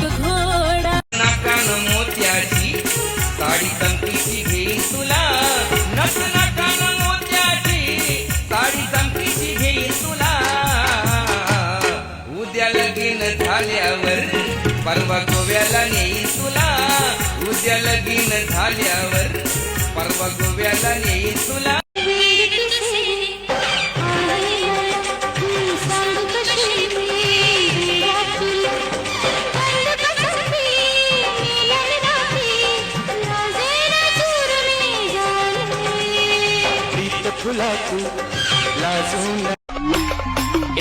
घोडा. नाकान मोत्याची साडी चमकीची घेईन तुला, नक नाकान मोत्याची साडी चमकीची घेईन तुला. उद्या लगीन झाल्यावर परवा गोव्याला नेईन तुला. उद्या लगीन झाल्यावर परवा गोव्याला नेईन तुला. फुलाची लाजून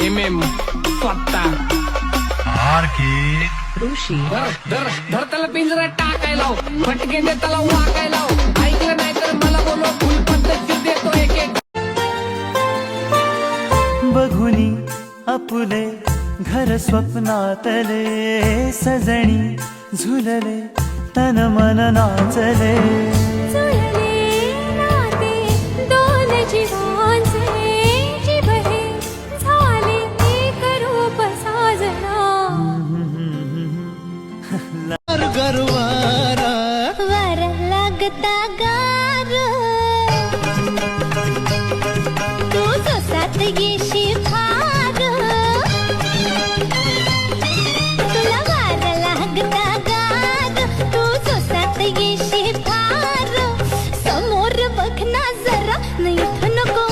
MM स्वतः ऋषी धर त्याला पिंजरा टाकायला फटके दे त्याला वाकायला. ऐकलं नाही तर मला बोलव, फुल पद्धती देतो एक एक. बघुनी आपुले घर स्वप्नातले, सजणी झुलले तन मन नाचले. गरवारा वर लागता गार, तू जोसात येशी फार. तुला वार लागता गार, तू जोसात येशी फार. समोर बघ ना जरा, नाही इथं नको.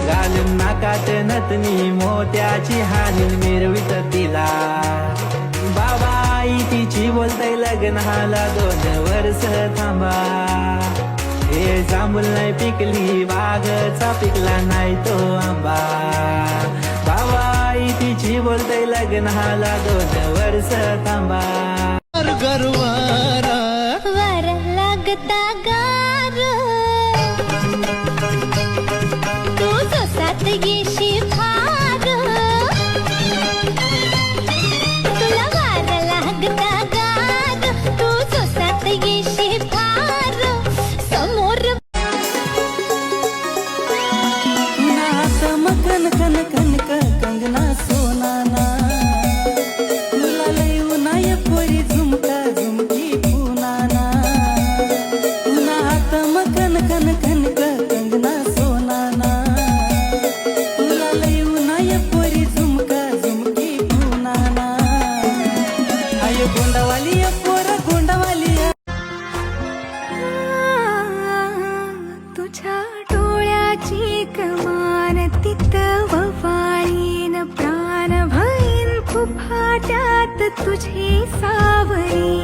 घालून नाकात नतनी मोत्याची हानी मिरवित तिला. बाबा आई तिची बोलताय लग्नाला 2 वर्ष थांबा. हे जांभूल नाही पिकली, बागचा पिकला नाही तो आंबा. बाबा आई तिची बोलताय लग्नाला 2 वर्ष थांबा. गरवारा वर लागता गार, तू जोसात येशी फार. तुला वार लागता गार, तू जोसात येशी फार. समोर उन्हात मकन कन कनक कंगना सोनाना. तुला लई उन्हाय पोरी झुमका झुमकी पुनाना. उन्हात मकन कन कनक कंगना सोनाना. तुला लई उन्हाय पोरी झुमका झुमकी पुनाना. आय गोंडावाली पोर गोंडावाली. तुझ्या डोळ्याची कमान तिथं ववाळीन प्राण भईन फुफाट्यात तुझी सावरी.